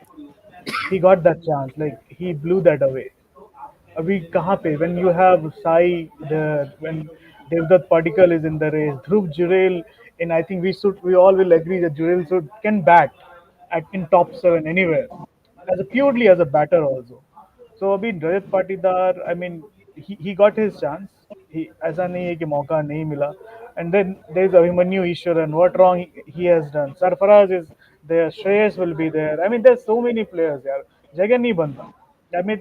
He got that chance, like he blew that away. अभी कहाँ पे when you have Sai there, when Devdutt Padikkal is in the race, Dhruv Jurel, and I think we all will agree that Jurel should can bat at in top seven anywhere as a purely as a batter also. So अभी Rajat Patidar, I mean he got his chance. He ऐसा नहीं है कि मौका नहीं मिला. And then there's Abhimanyu Ishwaran. What wrong he has done? Sarfaraz is there. Shreyas will be there. I mean there's so many players यार. जगह नहीं बनता. I mean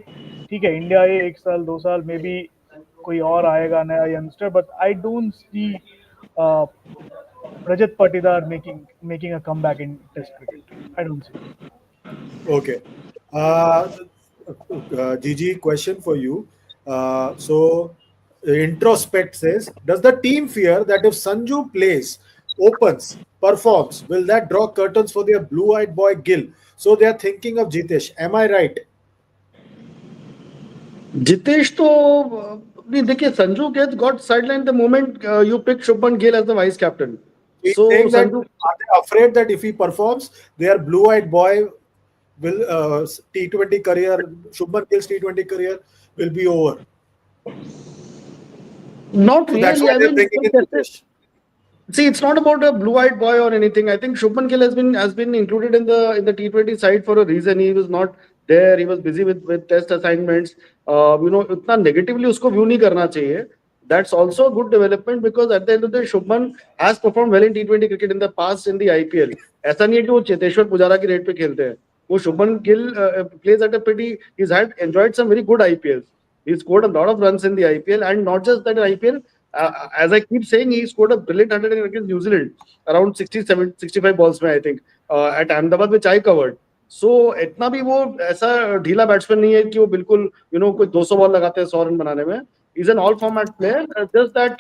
ठीक है इंडिया ये एक साल दो साल में भी कोई और आएगा नया youngster but I don't see Rajat Patidar making a comeback in test cricket. I don't see. Okay. Uh, Gigi, question for you. So, Introspect says, does the team fear that if Sanju plays, opens, performs, will that draw curtains for their blue-eyed boy Gill? So they are thinking of Jitesh. Am I right? Jitesh तो नहीं देखिए Sanju gets got sidelined the moment you pick Shubman Gill as the vice captain. He's So saying that Sanju are they afraid that if he performs, their blue-eyed boy will T20 career, Shubman Gill's T20 career will be over. not So that's really. why I they're mean, bringing in Jitesh. see, it's not about a blue-eyed boy or anything. I think Shubman Gill has been included in the T20 side for a reason. He was not there. He was busy with test assignments. इतना negatively उसको view नहीं करना चाहिए. That's also a good development because at the end of the day, Shubman has performed well in T20 cricket in the past in the IPL. ऐसा नहीं है कि वो चेतेश्वर पुजारा की रेट पे खेलते हैं. वो Shubman Gill plays at a he's had enjoyed some very good IPLs. He scored a lot of runs in the IPL and not just that in IPL. as I keep saying, he scored a brilliant 100 against New Zealand around 67, 65 balls में I think at Ahmedabad which I covered. So इतना भी वो ऐसा ढीला batsman नहीं है कि वो बिल्कुल कोई 200 बॉल लगाते हैं 100 रन बनाने में. He's an all format player. Just that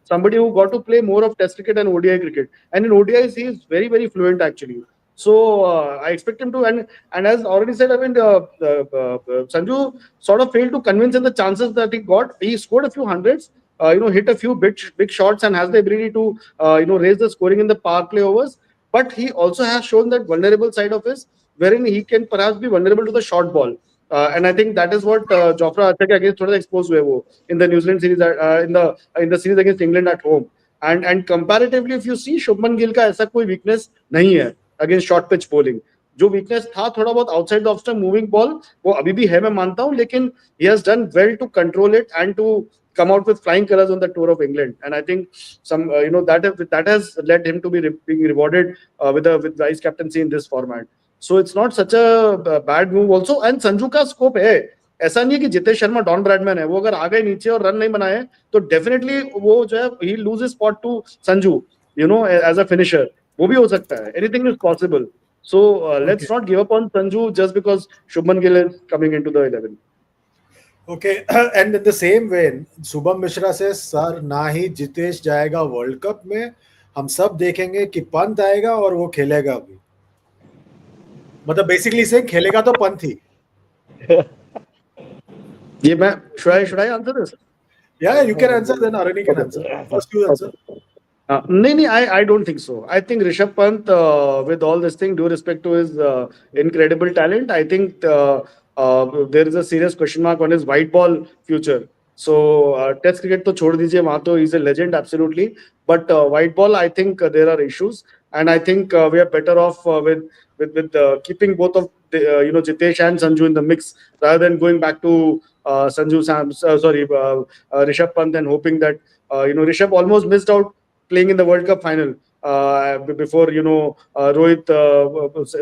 somebody who got to play more of Test cricket and ODI cricket. And in ODIs he is very very fluent actually. So I expect him to, and as already said, I mean Sanju sort of failed to convince in the chances that he got. He scored a few hundreds, hit a few big shots, and has the ability to raise the scoring in the power play overs. But he also has shown that vulnerable side of his, wherein he can perhaps be vulnerable to the short ball. And I think that is what Jofra Archer against थोड़ा exposed हुए वो in the New Zealand series in the series against England at home. And comparatively, if you see Shubman Gill का ऐसा कोई weakness नहीं है against short pitch bowling. जो weakness था थोड़ा बहुत outside the off stump moving ball, वो अभी भी है, मैं मानता हूं, लेकिन he has done well to control it and to come out with flying colors on the tour of England. And I think some that has led him to be being rewarded with vice captaincy in this format. So it's not such a bad move also. And Sanju का scope है, ऐसा नहीं है कि Jitesh Sharma don Bradman है, वो अगर आ गए नीचे और रन नहीं बनाए तो डेफिनेटली वो जो है he lose spot to Sanju as a finisher. वो भी हो सकता है. Anything is possible. So Okay. let's not give up on Sanju just because Shubman Gill is coming into the 11. Okay. And in the same way, Shubham Mishra से sir ना ही जितेश जाएगा world cup में, हम सब देखेंगे कि पंत आएगा और वो खेलेगा भी. मतलब बेसिकली से खेलेगा तो पंत ही. ये मैं should I answer this? Yeah, you can answer, then Arani can Okay. answer. First you answer. No, I don't think so. I think Rishabh Pant, with all this thing, due respect to his incredible talent, I think there is a serious question mark on his white ball future. So Test cricket to chhod dijiye, वहाँ तो he's a legend absolutely. But white ball, I think there are issues, and I think we are better off with keeping both of Jitesh and Sanju in the mix rather than going back to Rishabh Pant and hoping that Rishabh almost missed out playing in the World Cup final before Rohit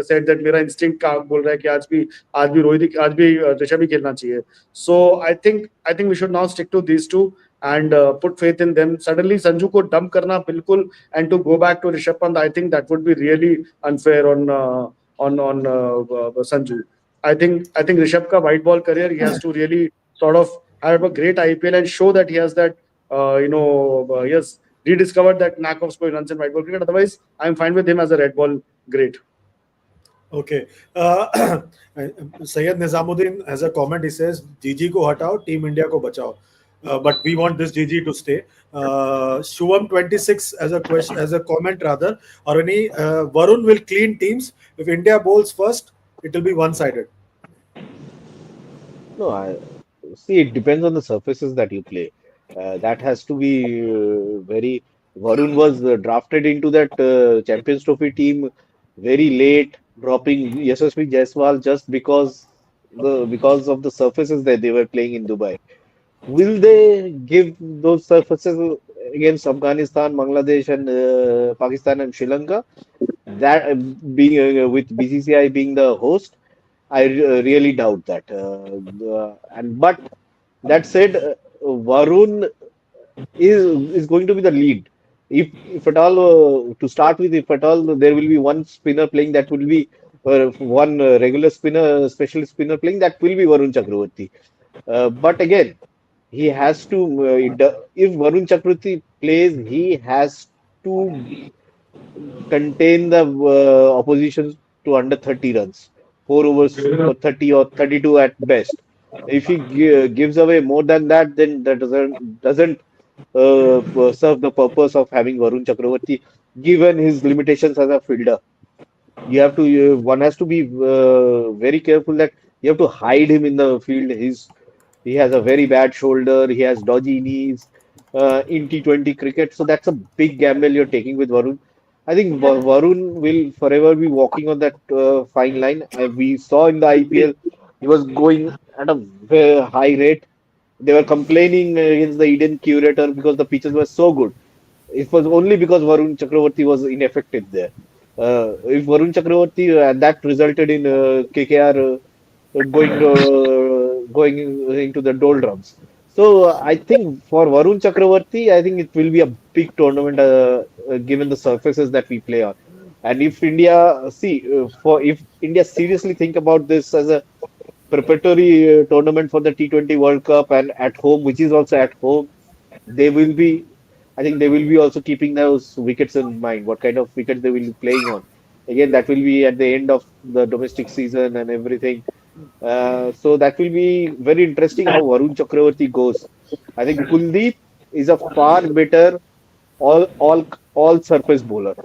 said that मेरा instinct काम बोल रहा है कि आज भी रोहित आज भी ऋषभ ही खेलना चाहिए. So I think we should now stick to these two and put faith in them. Suddenly Sanju को dump करना बिल्कुल and to go back to Rishabh Pant, I think that would be really unfair on Sanju. I think Rishabh ka white ball career, he has to really sort of have a great IPL and show that he has that he has rediscovered that knack of scoring runs in white ball cricket. Otherwise, I'm fine with him as a red ball great. Okay. Syed Nizamuddin has a comment. He says, "GG को हटाओ, Team India को बचाओ." But we want this GG to stay. Shubham 26 as a question, as a comment rather. Arani, Varun will clean teams. If India bowls first, it will be one-sided. No, I see. It depends on the surfaces that you play. That has to be very. Varun was drafted into that Champions Trophy team very late, dropping Yashasvi Jaiswal just because of the surfaces that they were playing in Dubai. Will they give those surfaces against Afghanistan, Bangladesh, and Pakistan and Sri Lanka? That being with BCCI being the host, I really doubt that. And but that said, Varun is going to be the lead. If at all to start with, if at all there will be one spinner playing, that will be one regular spinner, special spinner playing, that will be Varun Chakravarti. But again, he has to. If Varun Chakravarti plays, he has to contain the opposition to under 30 runs, 4 overs for 30 or 32 at best. If he gives away more than that, then that doesn't serve the purpose of having Varun Chakravarti, given his limitations as a fielder. You have to one has to be very careful that you have to hide him in the field. He has a very bad shoulder. He has dodgy knees in T20 cricket. So that's a big gamble you're taking with Varun. I think Varun will forever be walking on that fine line. We saw in the IPL, he was going at a very high rate. They were complaining against the Eden curator because the pitches were so good. It was only because Varun Chakravarti was ineffective there. If Varun Chakravarti, and that resulted in KKR going into the doldrums. So I think for Varun Chakravarti, I think it will be a big tournament given the surfaces that we play on. And if India for if India seriously think about this as a preparatory tournament for the T20 World Cup and at home, which is also at home, they will be. I think they will be also keeping those wickets in mind. What kind of wickets they will be playing on. Again, that will be at the end of the domestic season and everything. So that will be very interesting how Varun Chakravarti goes. I think Kuldeep is a far better all surface bowler.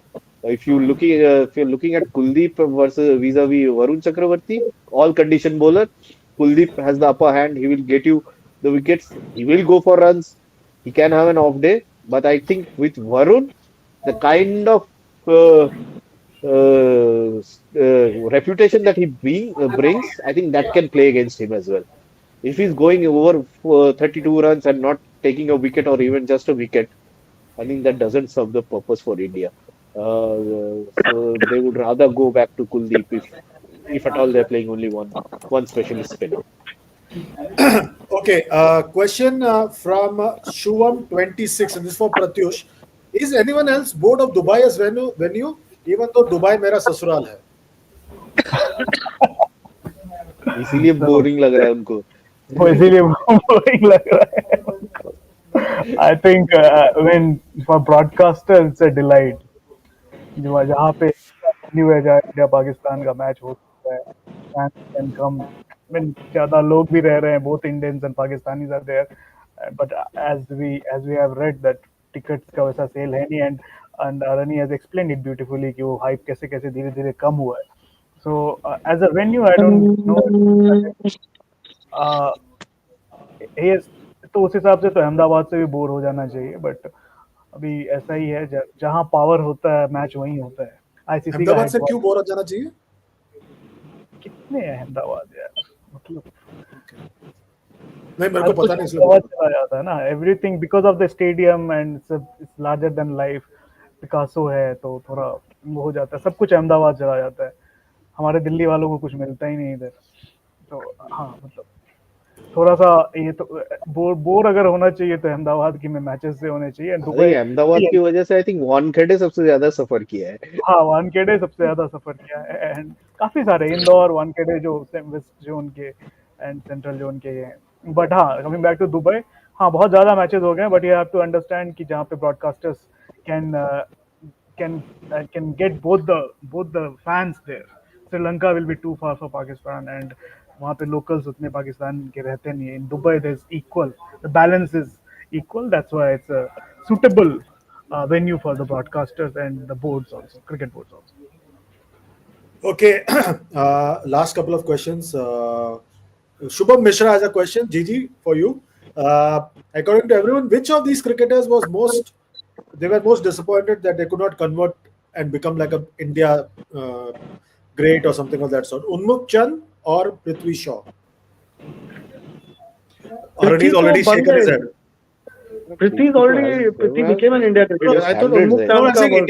If you're looking at Kuldeep versus vis-a-vis Varun Chakravarti, all condition bowler, Kuldeep has the upper hand. He will get you the wickets. He will go for runs. He can have an off day, but I think with Varun, the kind of uh, reputation that brings, I think that can play against him as well. If he's going over for 32 runs and not taking a wicket or even just a wicket, I think that doesn't serve the purpose for India. So they would rather go back to Kuldeep if at all they're playing only one specialist spinner. Okay, question from Shuvam 26, and this is for Pratyush. Is anyone else bored of Dubai as venue? Even though Dubai मेरा ससुराल है. इसीलिए So, boring लग रहा है उनको. वो इसीलिए boring लग रहा है. I think when for broadcaster it's a delight. जो जहाँ पे venue है जहाँ इंडिया पाकिस्तान का मैच हो सकता है, fans can come. I mean ज़्यादा लोग भी रह रहे हैं, both Indians and Pakistanis are there. But as we have read that tickets का वैसा sale है नहीं, and Arani has explained it beautifully कि वो hype कैसे कैसे धीरे धीरे कम हुआ है. So as a venue I don't know. Uh, yes, तो उस हिसाब से तो अहमदाबाद से भी बोर हो जाना चाहिए, बट अभी ऐसा ही है, जहाँ पावर होता है मैच वहीं होता है. आईसीसी का अहमदाबाद से क्यों हेडक्वार्टर बोर हो जाना चाहिए? कितने हैं अहमदाबाद यार, मतलब नहीं, मेरे को हर कुछ पता नहीं इसलिए बोल अहमदाबाद रहा चला जाता है ना, everything because of the stadium and it's larger than life. Picasso है तो थोड़ा वो हो जाता है, सब कुछ अहमदाबाद चला जाता है. हमारे दिल्ली वालों को कुछ मिलता ही नहीं इधर. तो हाँ मतलब थोड़ा सा ये तो बोर अगर होना चाहिए तो अहमदाबाद की में मैचेस से होने चाहिए. आई थिंक दुबई अहमदाबाद की वजह से आई थिंक वानखेड़े सबसे ज्यादा सफर किया है. हाँ वानखेड़े सबसे ज्यादा सफर किया है, एंड काफी सारे इंदौर वानखेड़े जो वेस्ट जोन के एंड सेंट्रल जोन के हैं. बट हाँ कमिंग बैक टू दुबई, हाँ बहुत ज्यादा मैचेस हो गए, but you have to understand कि जहाँ पे broadcasters can can get both the fans there. Sri Lanka will be too far for Pakistan, and वहाँ पे locals उतने पाकिस्तान के रहते नहीं है. In Dubai there's equal, the balance is equal. That's why it's a suitable venue for the broadcasters and the boards also, cricket boards also. है. Okay, last couple of questions. Shubham Mishra has a question. Gigi, for you. According to everyone, which of these cricketers was most disappointed that they could not convert and become like a India great or something of that sort? Unmukh Chand or Prithvi Shaw? Prithvi Arani's तो already बन shaken his गए. head. Prithvi became an India pretty cricketer. I thought standards Unmukh there. No, Chand I'm का saying was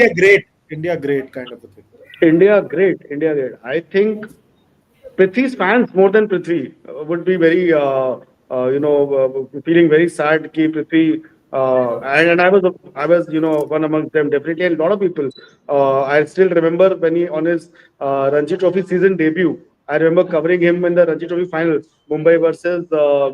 India great kind of a thing. India great. I think Prithvi's fans more than Prithvi would be very, feeling very sad. Ki Prithvi, and I was, one amongst them definitely. And a lot of people. I still remember when he on his Ranji Trophy season debut. I remember covering him in the Ranji Trophy final, Mumbai versus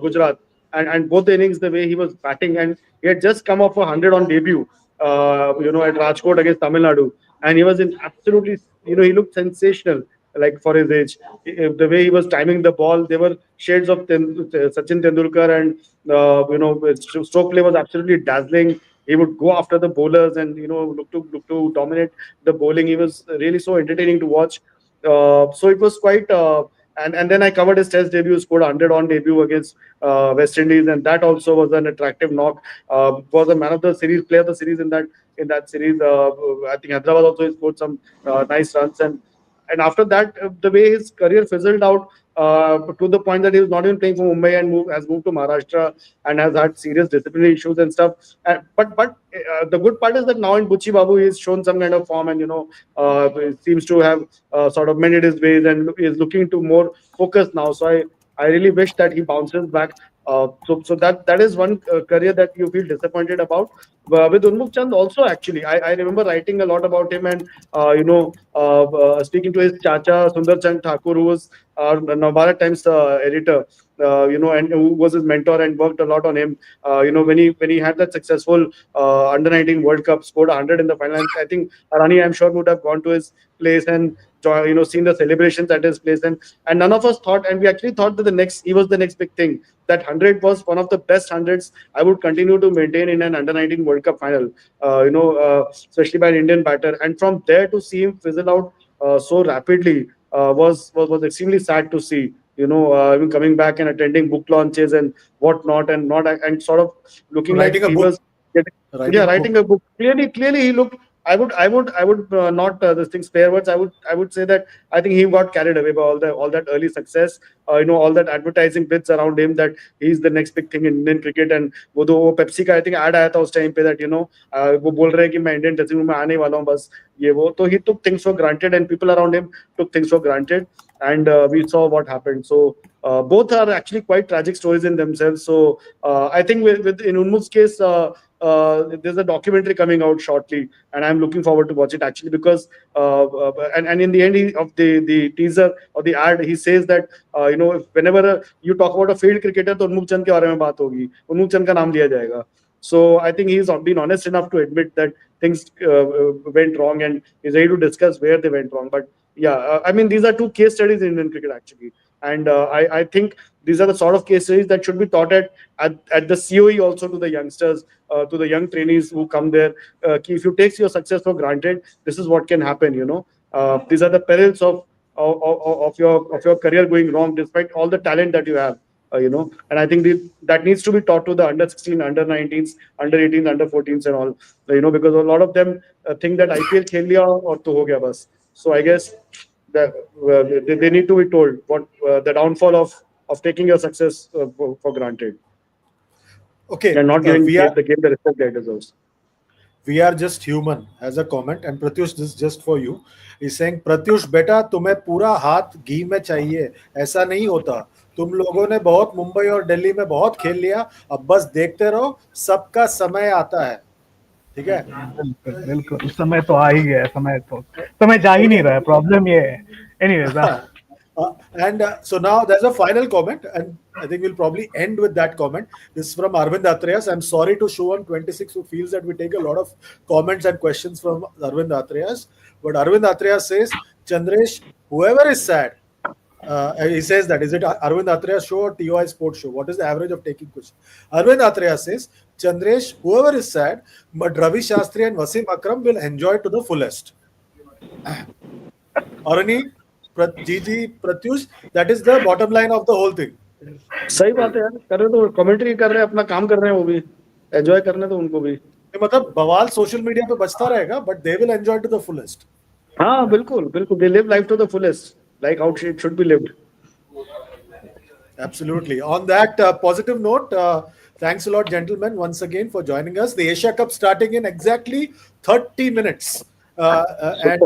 Gujarat, and both the innings, the way he was batting, and he had just come off 100 on debut. At Rajkot against Tamil Nadu, and he was in absolutely, he looked sensational, like for his age. The way he was timing the ball, there were shades of Sachin Tendulkar, and his stroke play was absolutely dazzling. He would go after the bowlers and look to dominate the bowling. He was really so entertaining to watch. So it was quite. And then I covered his test debut, scored 100 on debut against West Indies, and that also was an attractive knock. Was a man of the series, player of the series in that series. I think Hyderabad also scored some nice runs, and after that, the way his career fizzled out to the point that he was not even playing for Mumbai and has moved to Maharashtra and has had serious disciplinary issues and stuff. But the good part is that now in Buchi Babu, he's shown some kind of form, and seems to have sort of mended his ways and is looking to more focus now. So I really wish that he bounces back. So that is one career that you feel disappointed about. With Unmukt Chand also, actually, I remember writing a lot about him, and speaking to his chacha Sundar Chand Thakur, who was Navbharat Times editor, and who was his mentor and worked a lot on him. When he had that successful under 19 World Cup, scored 100 in the final. I think Arani, I'm sure, would have gone to his place and seen the celebrations at his place, and none of us thought, and we actually thought that the next he was the next big thing. That 100 was one of the best hundreds I would continue to maintain in an under 19 World Cup final. Especially by an Indian batter, and from there to see him fizzle out so rapidly was extremely sad to see. Even coming back and attending book launches and whatnot, and sort of looking like Writing a he book. was getting, yeah, Writing a writing book. a book. Clearly, he looked. I would not this thing spare words. I would say that I think he got carried away by all that early success. All that advertising bits around him, that he's the next big thing in Indian cricket. And वो Pepsi का I think ad आया था उस time पे, that वो बोल रहे हैं कि मैं Indian dressing room में आने वाला हूँ बस ये वो. So he took things for granted, and people around him took things for granted, and we saw what happened. So both are actually quite tragic stories in themselves. So I think with in Unmuk's case, there's a documentary coming out shortly, and I'm looking forward to watch it, actually, because and in the end of the teaser or the ad, he says that whenever you talk about a failed cricketer, तो उन्मुख चंद के बारे में बात होगी, उन्मुख चंद का नाम लिया जाएगा. So I think he's been honest enough to admit that things went wrong, and he's ready to discuss where they went wrong. But yeah, I mean, these are two case studies in Indian cricket, actually, and I think these are the sort of case studies that should be taught at the COE also, to the youngsters, to the young trainees who come there. If you take your success for granted, this is what can happen. These are the perils of your career going wrong, despite all the talent that you have. And I think that needs to be taught to the under 16, under 19s, under 18s, under 14s, and all. Because a lot of them think that IPL खेल लिया और तो हो गया बस. So I guess that they need to be told what the downfall of taking your success for granted, Okay, and not giving we are the game the respect that it deserves. we are just human as a comment, and Pratyush, this is just for you. He's saying, Pratyush बेटा तुम्हें पूरा हाथ घी में चाहिए, ऐसा नहीं होता. तुम लोगों ने बहुत मुंबई और दिल्ली में बहुत खेल लिया, अब बस देखते रहो, सबका समय आता है. ठीक है. बिल्कुल बिल्कुल, समय तो आ ही गया है, समय जा ही नहीं Okay. रहा है, प्रॉब्लम ये है. Anyways, So now there's a final comment, and I think we'll probably end with that comment. This is from Arvind Atreyas. I'm sorry to Shubham 26, who feels that we take a lot of comments and questions from Arvind Atreyas. But Arvind Atreyas says, Chandresh, whoever is sad, he says that, is it Arvind Atreyas show or TOI Sports show? What is the average of taking questions? Arvind Atreyas says, Chandresh, whoever is sad, but Ravi Shastri and Wasim Akram will enjoy to the fullest. Arani, Gigi, Pratyush, that is the bottom line of the whole thing. सही बात है यार, कर रहे तो commentary कर रहे हैं, अपना काम कर रहे हैं, वो भी एंजॉय करने तो उनको भी. मतलब बवाल सोशल मीडिया पे बचता रहेगा, but they will enjoy to the fullest. हाँ बिल्कुल बिल्कुल, they live life to the fullest, like how it should be lived. Absolutely. On that positive note, thanks a lot, gentlemen, once again for joining us. The Asia Cup starting in exactly 30 minutes. And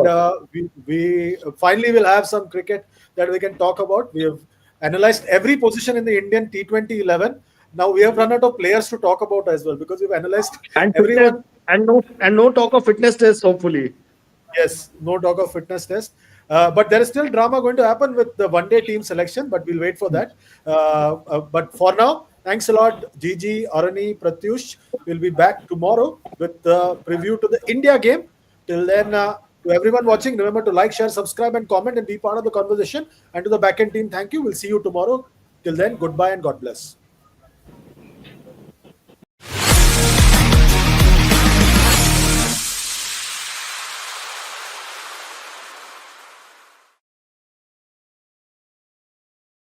we finally will have some cricket that we can talk about. We have analyzed every position in the Indian T20 11. Now we have run out of players to talk about as well, because we've analyzed And everyone. no talk of fitness test, hopefully. Yes, no talk of fitness test. But there is still drama going to happen with the one-day team selection, but we'll wait for that. But for now, thanks a lot, Gigi, Arani, Pratyush. We'll be back tomorrow with the preview to the India game. Till then, to everyone watching, remember to like, share, subscribe, and comment and be part of the conversation. And to the backend team, thank you. We'll see you tomorrow. Till then, goodbye and God bless.